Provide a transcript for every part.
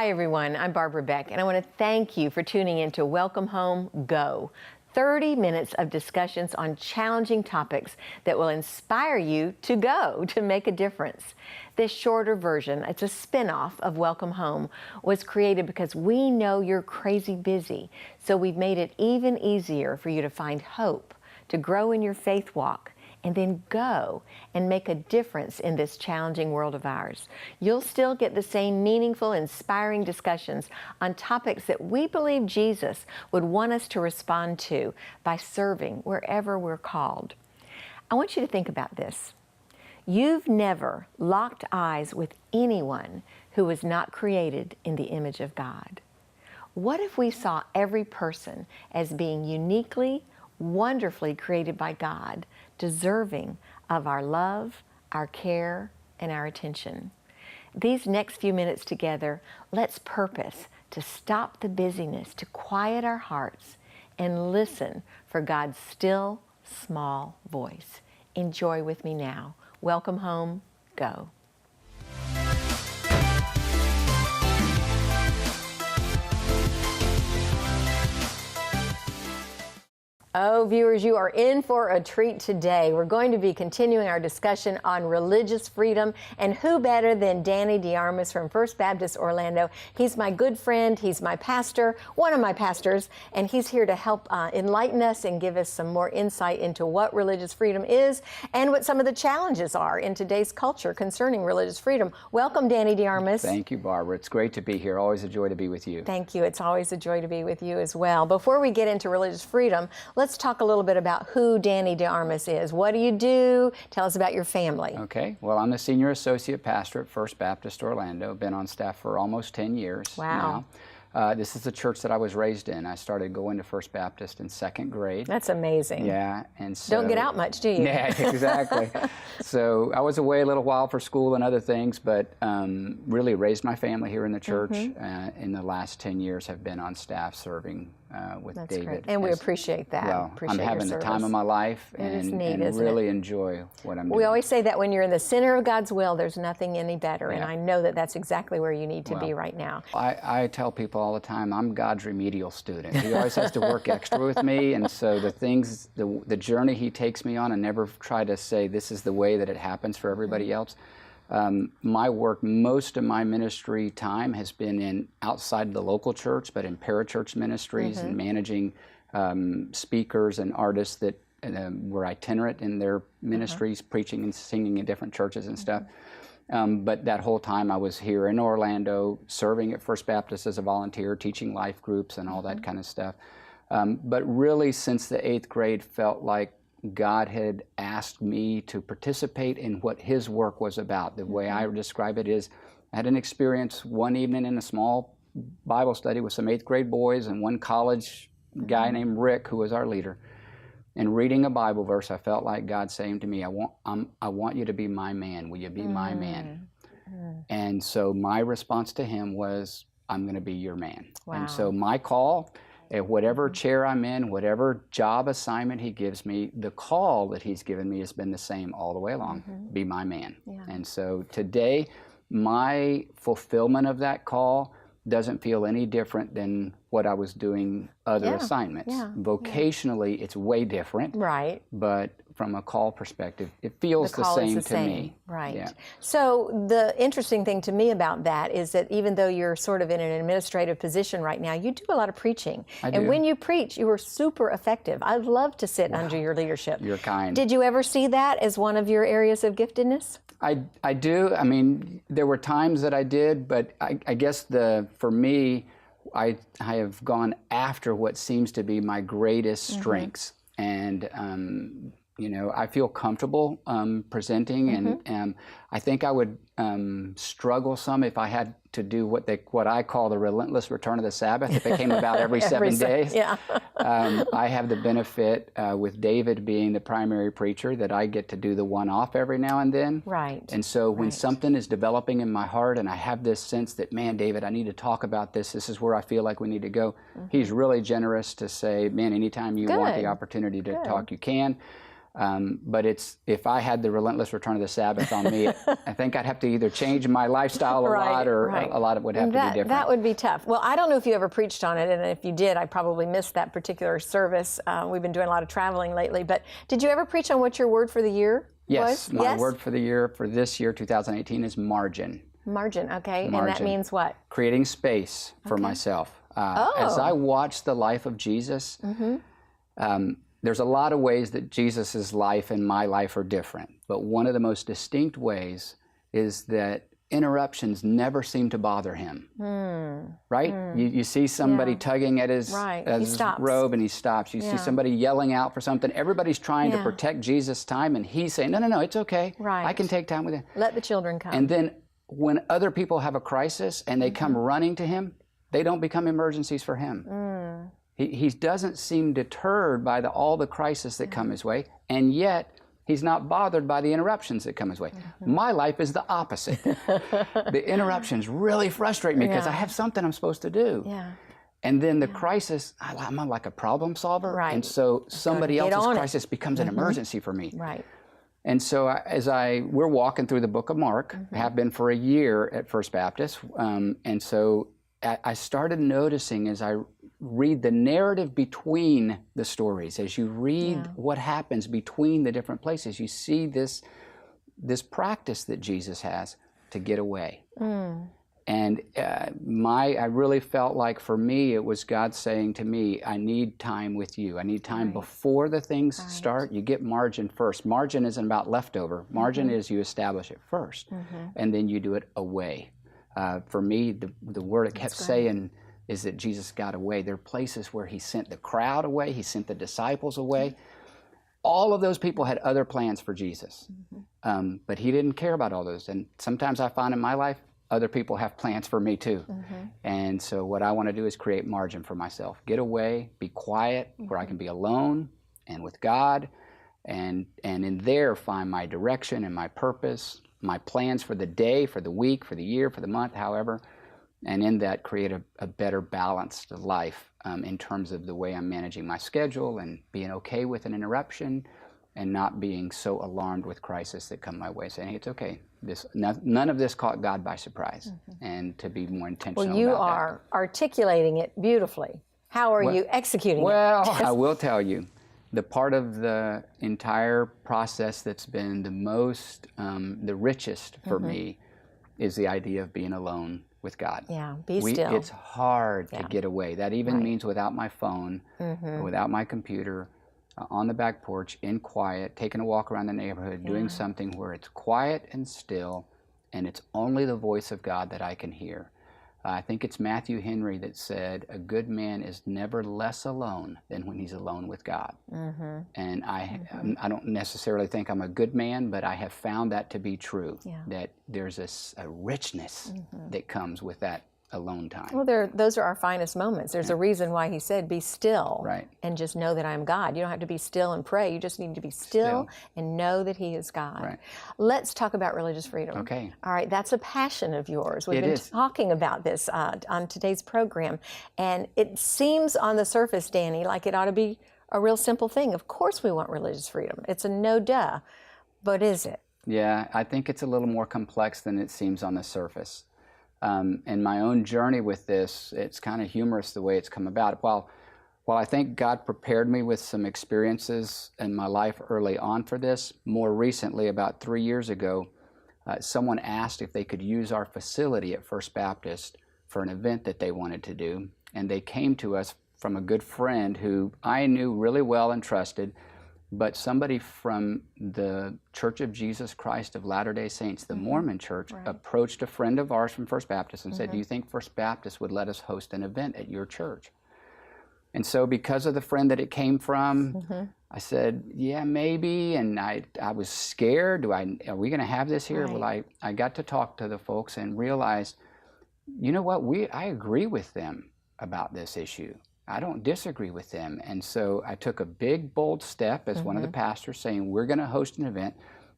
Hi everyone, I'm Barbara Beck, and I want to thank you for tuning in to Welcome Home, Go. 30 minutes of discussions on challenging topics that will inspire you to go, to make a difference. This shorter version, it's a spin-off of Welcome Home, was created because we know you're crazy busy, so we've made it even easier for you to find hope, to grow in your faith walk, and then go and make a difference in this challenging world of ours. You'll still get the same meaningful, inspiring discussions on topics that we believe Jesus would want us to respond to by serving wherever we're called. I want you to think about this. You've never locked eyes with anyone who was not created in the image of God. What if we saw every person as being uniquely, wonderfully created by God, deserving of our love, our care, and our attention? These next few minutes together, let's purpose to stop the busyness, to quiet our hearts, and listen for God's still, small voice. Enjoy with me now. Welcome home, go. Oh, viewers, you are in for a treat today. We're going to be continuing our discussion on religious freedom, and who better than Danny DeArmas from First Baptist Orlando. He's my good friend, he's my pastor, one of my pastors, and he's here to help enlighten us and give us some more insight into what religious freedom is and what some of the challenges are in today's culture concerning religious freedom. Welcome, Danny DeArmas. Thank you, Barbara. It's great to be here. Always a joy to be with you. Thank you. It's always a joy to be with you as well. Before we get into religious freedom, let's talk a little bit about who Danny DeArmas is. What do you do? Tell us about your family. Okay. Well, I'm the senior associate pastor at First Baptist Orlando. Been on staff for almost 10 years Wow. now. This is the church that I was raised in. I started going to First Baptist in second grade. That's amazing. Yeah. And so, don't get out much, do you? Yeah, exactly. So I was away a little while for school and other things, but really raised my family here in the church. In the last 10 years have been on staff serving with That's David. Great. And we appreciate that. Well, appreciate I'm having the time of my life and really enjoy what I'm doing. We always say that when you're in the center of God's will, there's nothing any better. And I know that that's exactly where you need to be right now. I tell people all the time, I'm God's remedial student. He always has to work extra with me. And so the journey he takes me on, I never try to say this is the way that it happens for everybody else. My work, most of my ministry time has been outside the local church, but in parachurch ministries and managing speakers and artists that were itinerant in their ministries, preaching and singing in different churches and stuff. But that whole time I was here in Orlando, serving at First Baptist as a volunteer, teaching life groups and all that kind of stuff. But really, since the 8th grade, felt like God had asked me to participate in what His work was about. The way I describe it is, I had an experience one evening in a small Bible study with some 8th grade boys and one college guy named Rick, who was our leader. And reading a Bible verse, I felt like God saying to me, I want you to be my man. Will you be my man? And so my response to him was, I'm going to be your man. Wow. And so my call, at whatever chair I'm in, whatever job assignment He gives me, the call that He's given me has been the same all the way along. Be my man. Yeah. And so today, my fulfillment of that call doesn't feel any different than what I was doing other assignments. Vocationally, it's way different. Right. But from a call perspective, it feels the same to me. Right. Yeah. So the interesting thing to me about that is that even though you're sort of in an administrative position right now, you do a lot of preaching. And when you preach, you are super effective. I'd love to sit under your leadership. You're kind. Did you ever see that as one of your areas of giftedness? I do. I mean, there were times that I did, but I guess for me, I have gone after what seems to be my greatest strengths. And you know, I feel comfortable presenting, and I think I would struggle some if I had to do what I call the relentless return of the Sabbath. If it came about every 7 days. Yeah. I have the benefit with David being the primary preacher that I get to do the one-off every now and then. Right. And so when something is developing in my heart and I have this sense that, man, David, I need to talk about this. This is where I feel like we need to go. He's really generous to say, man, anytime you want the opportunity to talk, you can. But if I had the relentless return of the Sabbath on me, I think I'd have to either change my lifestyle a lot, or a lot of it would have to be different. That would be tough. Well, I don't know if you ever preached on it, and if you did, I probably missed that particular service. We've been doing a lot of traveling lately, but did you ever preach on what your word for the year Yes, was? my word for the year, for this year, 2018, is margin. Margin, okay. Margin. And that means what? Creating space for myself. As I watch the life of Jesus, there's a lot of ways that Jesus' life and my life are different. But one of the most distinct ways is that interruptions never seem to bother him. Right? You see somebody tugging at his robe and he stops. You see somebody yelling out for something. Everybody's trying to protect Jesus' time, and he's saying, no, it's okay. I can take time with him. Let the children come. And then when other people have a crisis and they come running to him, they don't become emergencies for him. He doesn't seem deterred by all the crises that come his way, and yet he's not bothered by the interruptions that come his way. My life is the opposite. The interruptions really frustrate me because I have something I'm supposed to do. And then the crisis, I'm like a problem solver, and so somebody else's crisis becomes an emergency for me. And so we're walking through the book of Mark, have been for a year at First Baptist, and so I started noticing as I read the narrative between the stories, as you read what happens between the different places, you see this practice that Jesus has to get away. And I really felt like for me, it was God saying to me, I need time with you. I need time before the things start. You get margin first. Margin isn't about leftover. Margin is you establish it first, and then you do it away. For me, the word it kept saying is that Jesus got away. There are places where he sent the crowd away. He sent the disciples away. All of those people had other plans for Jesus, but he didn't care about all those. And sometimes I find in my life, other people have plans for me too. And so what I want to do is create margin for myself. Get away, be quiet, where I can be alone and with God, and in there find my direction and my purpose, my plans for the day, for the week, for the year, for the month, however, and in that create a better balanced life in terms of the way I'm managing my schedule and being okay with an interruption and not being so alarmed with crisis that come my way, saying, hey, it's okay. None of this caught God by surprise, and to be more intentional about that. Well, you are articulating it beautifully. How are you executing it? Well, I will tell you, the part of the entire process that's been the richest for me is the idea of being alone with God. Yeah, be still. It's hard to get away. That even means without my phone, or without my computer, on the back porch, in quiet, taking a walk around the neighborhood, doing something where it's quiet and still, and it's only the voice of God that I can hear. I think it's Matthew Henry that said, a good man is never less alone than when he's alone with God. And I don't necessarily think I'm a good man, but I have found that to be true, that there's a richness that comes with that alone time. Well, those are our finest moments. There's a reason why he said, be still and just know that I'm God. You don't have to be still and pray. You just need to be still and know that he is God. Let's talk about religious freedom. Okay. All right, that's a passion of yours. We've been talking about this on today's program, and it seems on the surface, Danny, like it ought to be a real simple thing. Of course we want religious freedom. It's a no-duh, but is it? Yeah, I think it's a little more complex than it seems on the surface. In my own journey with this, it's kind of humorous the way it's come about. While I think God prepared me with some experiences in my life early on for this, more recently, about 3 years ago, someone asked if they could use our facility at First Baptist for an event that they wanted to do. And they came to us from a good friend who I knew really well and trusted, but somebody from the Church of Jesus Christ of Latter-day Saints, the Mormon Church, approached a friend of ours from First Baptist and said, do you think First Baptist would let us host an event at your church? And so because of the friend that it came from, I said, yeah, maybe. And I was scared. Are we going to have this here? Well, I got to talk to the folks and realized, you know what, I agree with them about this issue. I don't disagree with them. And so I took a big, bold step as one of the pastors saying, we're going to host an event,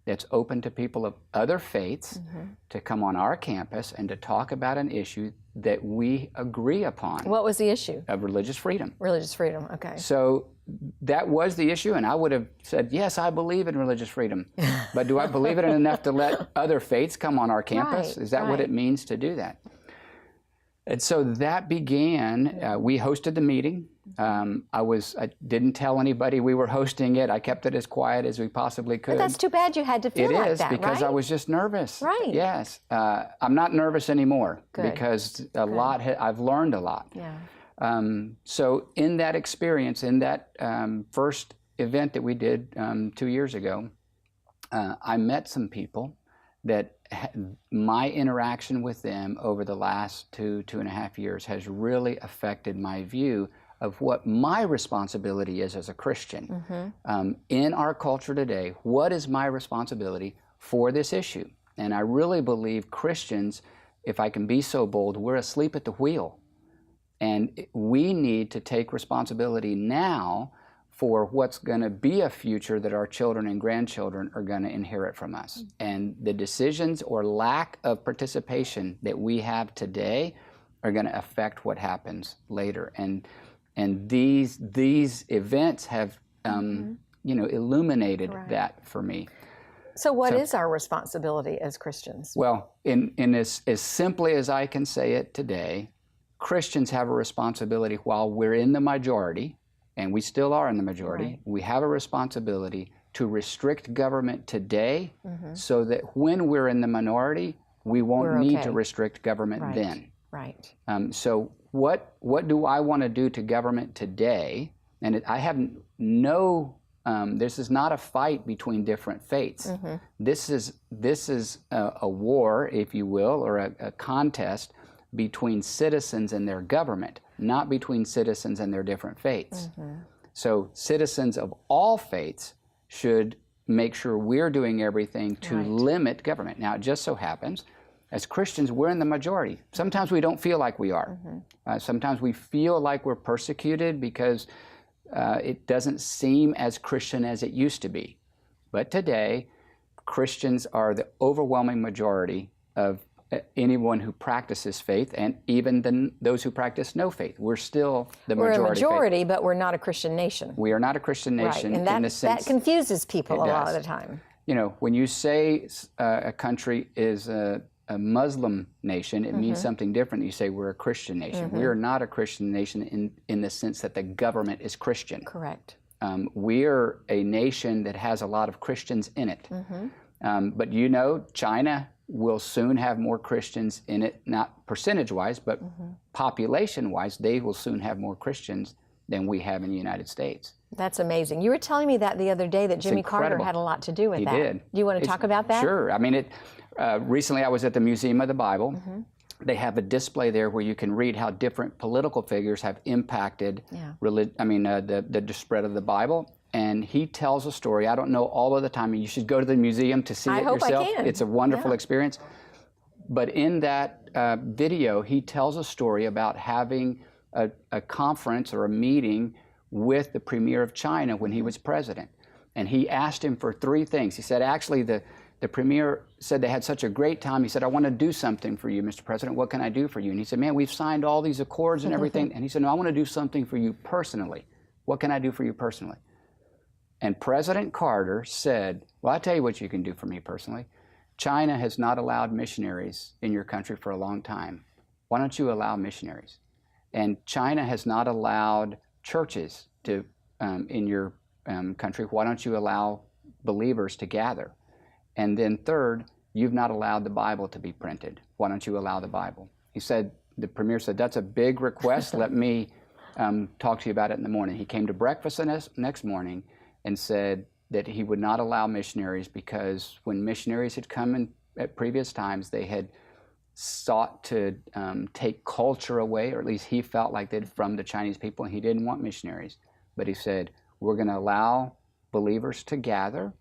that's open to people of other faiths to come on our campus and to talk about an issue that we agree upon. What was the issue? Of religious freedom. Religious freedom, okay. So that was the issue, and I would have said, yes, I believe in religious freedom. But do I believe in it enough to let other faiths come on our campus? Right, Is that what it means to do that? And so that began, we hosted the meeting. I didn't tell anybody we were hosting it. I kept it as quiet as we possibly could. But that's too bad you had to feel like that, It is, because right? I was just nervous. Right. Yes. I'm not nervous anymore. Good. Because I've learned a lot. Yeah. So in that experience, in that first event that we did 2 years ago, I met some people that my interaction with them over the last 2.5 years has really affected my view of what my responsibility is as a Christian. In our culture today, what is my responsibility for this issue? And I really believe Christians, if I can be so bold, we're asleep at the wheel. And we need to take responsibility now for what's going to be a future that our children and grandchildren are going to inherit from us. And the decisions or lack of participation that we have today are going to affect what happens later. And these events have illuminated that for me. So what is our responsibility as Christians? Well, in as simply as I can say it today, Christians have a responsibility while we're in the majority, and we still are in the majority. Right. We have a responsibility to restrict government today so that when we're in the minority, we won't need to restrict government then. Right. So what do I want to do to government today? And I have no, this is not a fight between different faiths. This is a war, if you will, or a contest between citizens and their government, not between citizens and their different faiths. So citizens of all faiths should make sure we're doing everything to limit government. Now, it just so happens, as Christians, we're in the majority. Sometimes we don't feel like we are. Sometimes we feel like we're persecuted because it doesn't seem as Christian as it used to be. But today, Christians are the overwhelming majority of anyone who practices faith, and even those who practice no faith. We're still the majority. We're a majority, but we're not a Christian nation. We are not a Christian nation and that, in the sense that confuses people a lot of the time. You know, when you say a country is a Muslim nation, it means something different. You say we're a Christian nation. We are not a Christian nation in the sense that the government is Christian. Correct. We're a nation that has a lot of Christians in it. But you know, China will soon have more Christians in it, not percentage-wise, but population-wise, they will soon have more Christians than we have in the United States. That's amazing. You were telling me that the other day, that Jimmy Carter had a lot to do with that. He did. Do you want to talk about that? Sure. I mean, recently I was at the Museum of the Bible. They have a display there where you can read how different political figures have impacted the spread of the Bible. And he tells a story. I don't know all of the time. You should go to the museum to see it yourself. I can. It's a wonderful experience. But in that video, he tells a story about having a conference or a meeting with the premier of China when he was president. And he asked him for 3 things. He said, actually, the premier said they had such a great time. He said, I want to do something for you, Mr. President. What can I do for you? And he said, man, we've signed all these accords and everything. And he said, no, I want to do something for you personally. What can I do for you personally? And President Carter said, well, I'll tell you what you can do for me personally. China has not allowed missionaries in your country for a long time. Why don't you allow missionaries? And China has not allowed churches to in your country. Why don't you allow believers to gather? And then third, you've not allowed the Bible to be printed. Why don't you allow the Bible? He said, the premier said, that's a big request. Let me talk to you about it in the morning. He came to breakfast the next morning and said that he would not allow missionaries because when missionaries had come in at previous times, they had sought to take culture away, or at least he felt like they did, from the Chinese people, and he didn't want missionaries. But he said, we're going to allow believers to gather,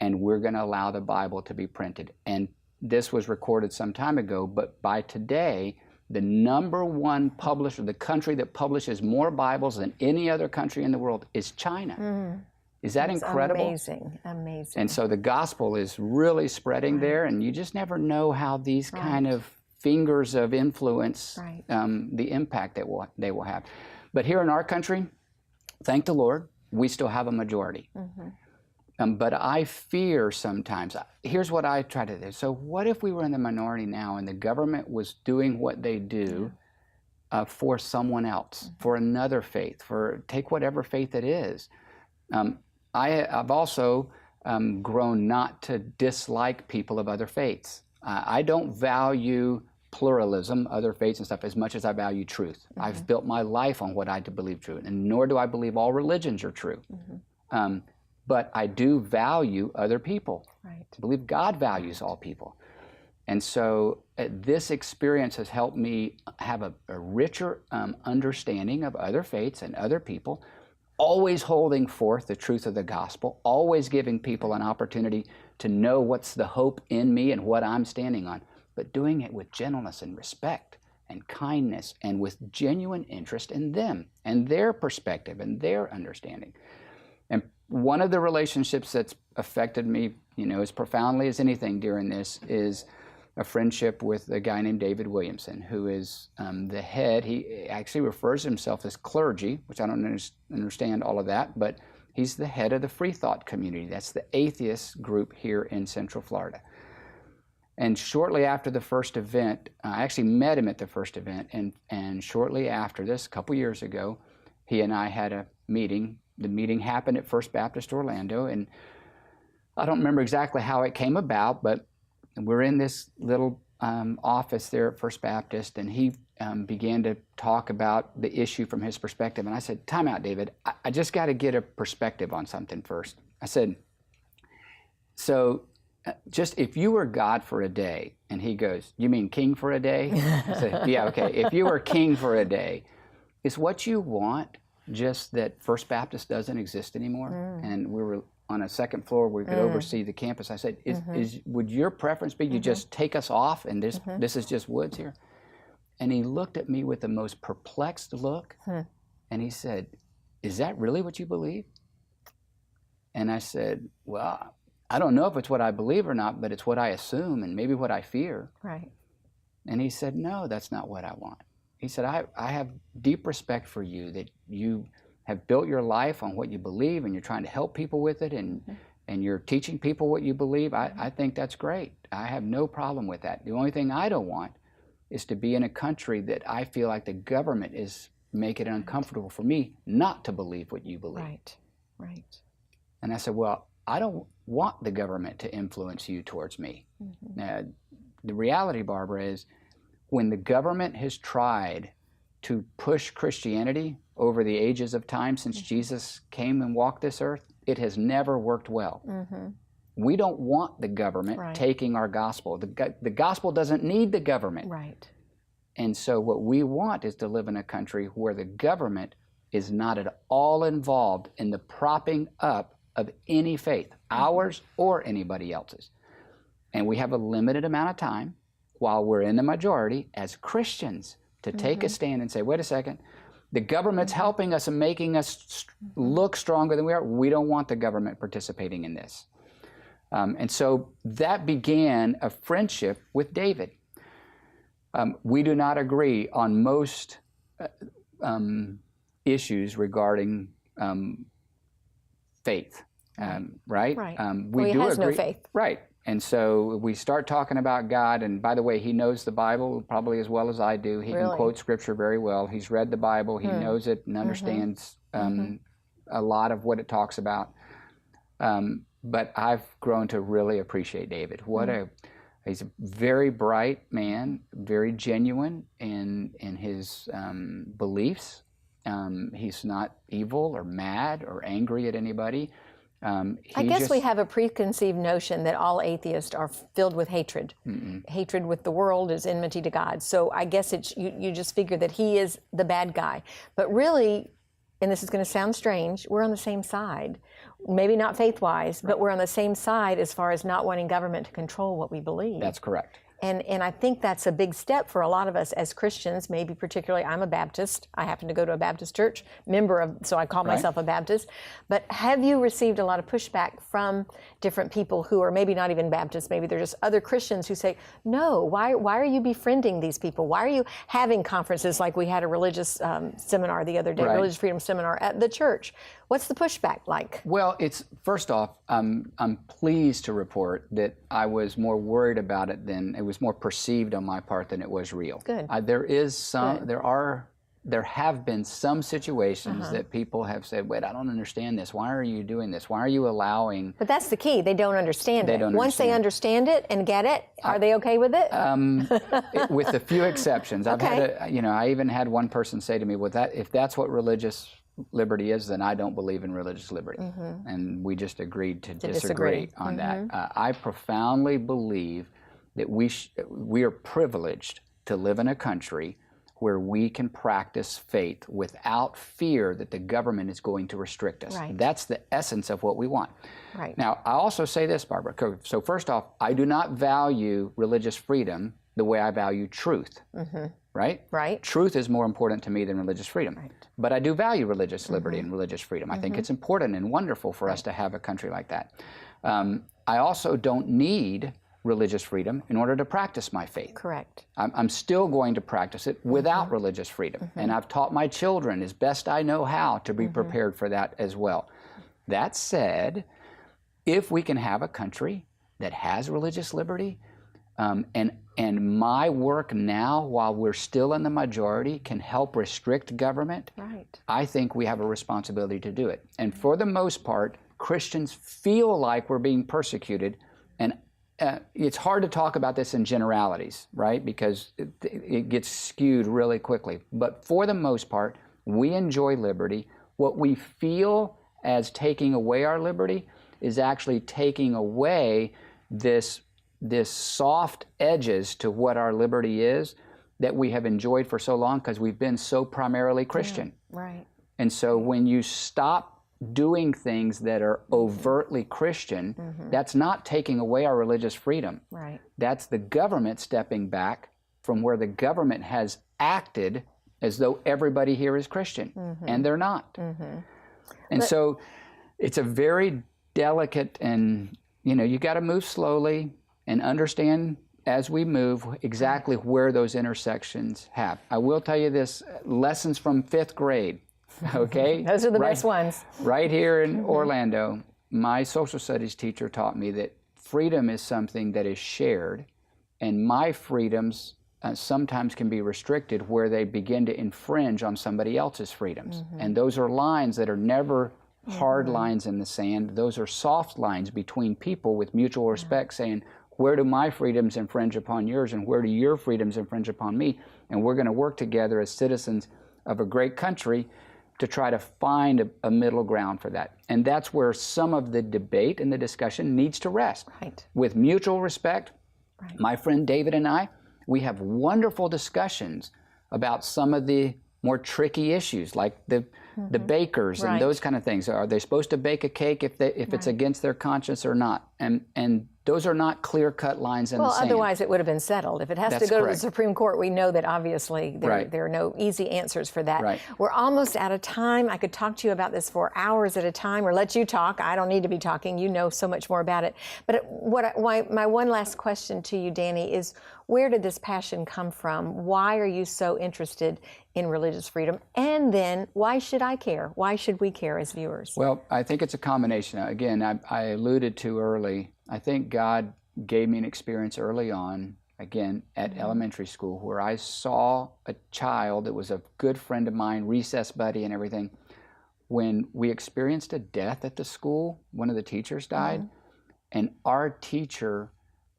and we're going to allow the Bible to be printed. And this was recorded some time ago, but by today, the #1 publisher, the country that publishes more Bibles than any other country in the world, is China. Is that incredible? Amazing, amazing. And so the gospel is really spreading there, and you just never know how these kind of fingers of influence, the impact that they will have. But here in our country, thank the Lord, we still have a majority. But I fear sometimes, here's what I try to do. So what if we were in the minority now and the government was doing what they do for someone else, for another faith, take whatever faith it is. I've also grown not to dislike people of other faiths. I don't value pluralism, other faiths and stuff, as much as I value truth. I've built my life on what I believe true, and nor do I believe all religions are true. But I do value other people. I believe God values all people. And so this experience has helped me have a richer understanding of other faiths and other people, always holding forth the truth of the gospel, always giving people an opportunity to know what's the hope in me and what I'm standing on, but doing it with gentleness and respect and kindness and with genuine interest in them and their perspective and their understanding. And one of the relationships that's affected me, as profoundly as anything during this is a friendship with a guy named David Williamson, who is the head. He actually refers to himself as clergy, which I don't understand all of that, but he's the head of the Free Thought community. That's the atheist group here in Central Florida. And shortly after the first event, I actually met him at the first event, and shortly after this, a couple years ago, he and I had a meeting. The meeting happened at First Baptist Orlando, and I don't remember exactly how it came about, but we're in this little office there at First Baptist, and he began to talk about the issue from his perspective. And I said, time out, David. I just got to get a perspective on something first. I said, so just if you were God for a day, and he goes, you mean king for a day? I said, yeah, okay. If you were king for a day, is what you want just that First Baptist doesn't exist anymore? And we were on a second floor where we could oversee the campus. I said, would your preference be you just take us off and this is just woods here? And he looked at me with the most perplexed look, and he said, is that really what you believe? And I said, well, I don't know if it's what I believe or not, but it's what I assume and maybe what I fear. Right. And he said, no, that's not what I want. He said, I have deep respect for you, that you have built your life on what you believe and you're trying to help people with it, and you're teaching people what you believe. I think that's great. I have no problem with that. The only thing I don't want is to be in a country that I feel like the government is making it uncomfortable for me not to believe what you believe. Right, right. And I said, well, I don't want the government to influence you towards me. The reality, Barbara, is when the government has tried to push Christianity over the ages of time since Jesus came and walked this earth, it has never worked well. We don't want the government taking our gospel. The gospel doesn't need the government. Right. And so what we want is to live in a country where the government is not at all involved in the propping up of any faith, ours or anybody else's. And we have a limited amount of time while we're in the majority as Christians to take a stand and say, wait a second, the government's helping us and making us look stronger than we are. We don't want the government participating in this. And so that began a friendship with David. We do not agree on most issues regarding faith, right? Right. He has no faith. Right. And so we start talking about God, and by the way, he knows the Bible probably as well as I do. He can quote Scripture very well. He's read the Bible. He knows it and understands a lot of what it talks about. But I've grown to really appreciate David. He's a very bright man, very genuine in his beliefs. He's not evil or mad or angry at anybody. I guess we have a preconceived notion that all atheists are filled with hatred. Hatred with the world is enmity to God. So I guess you just figure that he is the bad guy. But really, and this is going to sound strange, we're on the same side. Maybe not faith-wise, but we're on the same side as far as not wanting government to control what we believe. That's correct. And I think that's a big step for a lot of us as Christians, maybe particularly. I'm a Baptist. I happen to go to a Baptist church, so I call myself a Baptist. But have you received a lot of pushback from different people who are maybe not even Baptists, maybe they're just other Christians who say, no, why are you befriending these people? Why are you having conferences like we had a religious seminar the other day, religious freedom seminar at the church? What's the pushback like? Well, first off, I'm pleased to report that I was more worried about it than it was more perceived on my part than it was real. Good. There have been some situations that people have said, wait, I don't understand this. Why are you doing this? Why are you allowing? But that's the key. They don't understand it. Once they understand it and get it, are they okay with it? With a few exceptions. I've had I even had one person say to me, well, if that's what religious liberty is, then I don't believe in religious liberty. And we just agreed to disagree on that. I profoundly believe that we are privileged to live in a country where we can practice faith without fear that the government is going to restrict us. Right. That's the essence of what we want. Right. Now, I also say this, Barbara. So first off, I do not value religious freedom the way I value truth. Right? Right. Truth is more important to me than religious freedom. Right. But I do value religious liberty and religious freedom. I think it's important and wonderful for us to have a country like that. I also don't need religious freedom in order to practice my faith. Correct. I'm still going to practice it without religious freedom. And I've taught my children as best I know how to be prepared for that as well. That said, if we can have a country that has religious liberty, and my work now, while we're still in the majority, can help restrict government, I think we have a responsibility to do it. And for the most part, Christians feel like we're being persecuted, and it's hard to talk about this in generalities, right? Because it gets skewed really quickly. But for the most part, we enjoy liberty. What we feel as taking away our liberty is actually taking away this soft edges to what our liberty is that we have enjoyed for so long because we've been so primarily Christian. Right. And so when you stop doing things that are overtly Christian, that's not taking away our religious freedom. Right. That's the government stepping back from where the government has acted as though everybody here is Christian, and they're not. And so it's a very delicate, and you got to move slowly and understand as we move exactly where those intersections have. I will tell you this, lessons from 5th grade. Okay? Those are the best ones. Right here in Orlando, my social studies teacher taught me that freedom is something that is shared, and my freedoms sometimes can be restricted where they begin to infringe on somebody else's freedoms. And those are lines that are never hard lines in the sand. Those are soft lines between people with mutual respect, saying, where do my freedoms infringe upon yours, and where do your freedoms infringe upon me? And we're going to work together as citizens of a great country to try to find a middle ground for that. And that's where some of the debate and the discussion needs to rest. Right. With mutual respect, my friend David and I, we have wonderful discussions about some of the more tricky issues, like the bakers and those kind of things. Are they supposed to bake a cake if it's against their conscience or not? And those are not clear-cut lines in the sand. Well, otherwise it would have been settled. If it has to go to the Supreme Court, we know that obviously there are no easy answers for that. Right. We're almost out of time. I could talk to you about this for hours at a time, or let you talk. I don't need to be talking. You know so much more about it. But my one last question to you, Danny, is where did this passion come from? Why are you so interested in religious freedom? And then why should I care? Why should we care as viewers? Well, I think it's a combination. Again, I alluded to early, I think God gave me an experience early on, again, at elementary school, where I saw a child that was a good friend of mine, recess buddy and everything. When we experienced a death at the school, one of the teachers died, and our teacher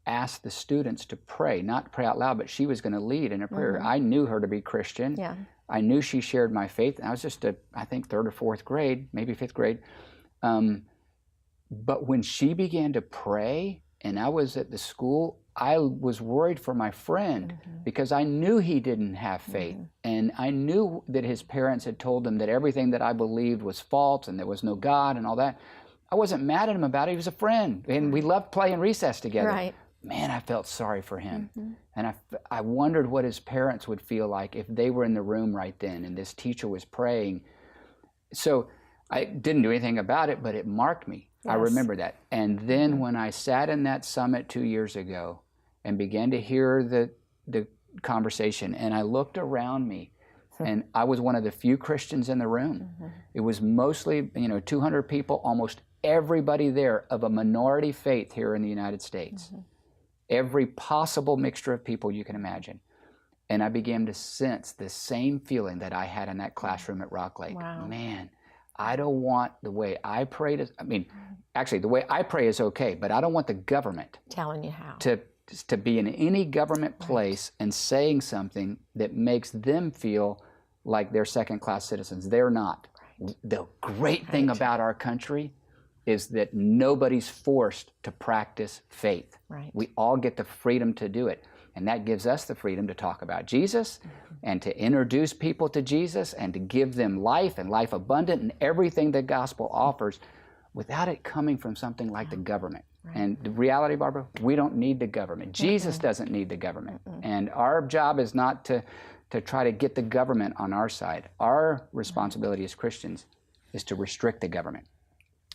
asked the students to pray, not pray out loud, but she was going to lead in a prayer. I knew her to be Christian. Yeah. I knew she shared my faith. I was just I think 3rd or 4th grade, maybe 5th grade. But when she began to pray, and I was at the school, I was worried for my friend because I knew he didn't have faith. And I knew that his parents had told him that everything that I believed was false and there was no God and all that. I wasn't mad at him about it. He was a friend, and we loved playing recess together. Right. man, I felt sorry for him. And I wondered what his parents would feel like if they were in the room right then and this teacher was praying. So I didn't do anything about it, but it marked me. Yes. I remember that. And then when I sat in that summit 2 years ago and began to hear the conversation, and I looked around me, and I was one of the few Christians in the room. It was mostly, 200 people, almost everybody there of a minority faith here in the United States. Every possible mixture of people you can imagine. And I began to sense the same feeling that I had in that classroom at Rock Lake. Wow. Man, I don't want the way I pray to, actually the way I pray is okay, but I don't want the government telling you how to be in any government place and saying something that makes them feel like they're second-class citizens. They're not. The great thing about our country is that nobody's forced to practice faith. We all get the freedom to do it. And that gives us the freedom to talk about Jesus and to introduce people to Jesus and to give them life and life abundant and everything the gospel offers without it coming from something like the government. And the reality, Barbara, we don't need the government. Jesus doesn't need the government. And our job is not to try to get the government on our side. Our responsibility as Christians is to restrict the government,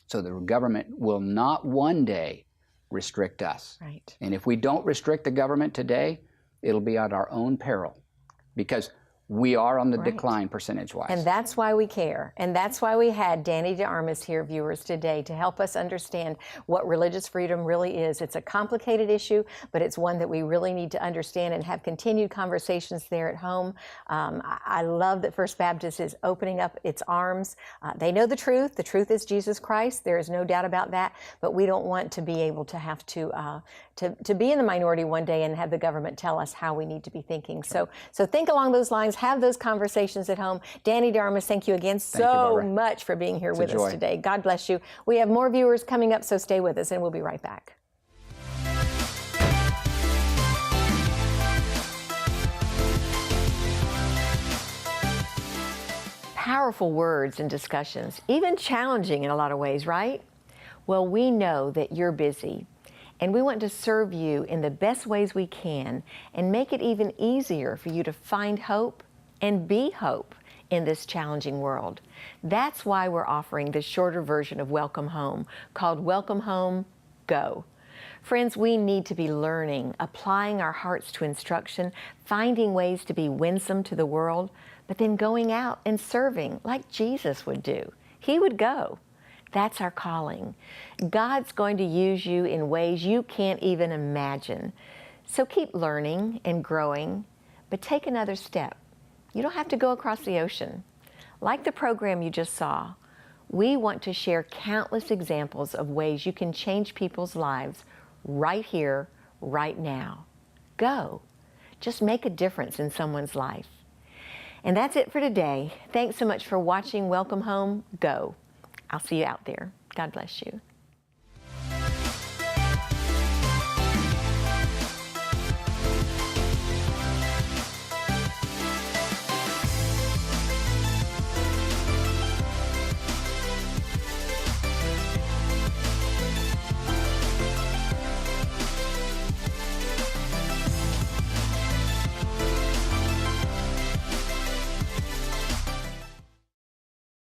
so the government will not one day restrict us. And if we don't restrict the government today, it'll be at our own peril, because we are on the decline percentage-wise. And that's why we care. And that's why we had Danny Armas here, viewers, today to help us understand what religious freedom really is. It's a complicated issue, but it's one that we really need to understand and have continued conversations there at home. I love that First Baptist is opening up its arms. They know the truth. The truth is Jesus Christ. There is no doubt about that. But we don't want to be able to have to be in the minority one day and have the government tell us how we need to be thinking. So think along those lines. Have those conversations at home. Danny Armas, thank you again so much for being here with us today. God bless you. We have more viewers coming up, so stay with us, and we'll be right back. Powerful words and discussions, even challenging in a lot of ways, right? Well, we know that you're busy, and we want to serve you in the best ways we can and make it even easier for you to find hope and be hope in this challenging world. That's why we're offering the shorter version of Welcome Home, called Welcome Home, Go. Friends, we need to be learning, applying our hearts to instruction, finding ways to be winsome to the world, but then going out and serving like Jesus would do. He would go. That's our calling. God's going to use you in ways you can't even imagine. So keep learning and growing, but take another step. You don't have to go across the ocean. Like the program you just saw, we want to share countless examples of ways you can change people's lives right here, right now. Go. Just make a difference in someone's life. And that's it for today. Thanks so much for watching Welcome Home, Go. I'll see you out there. God bless you.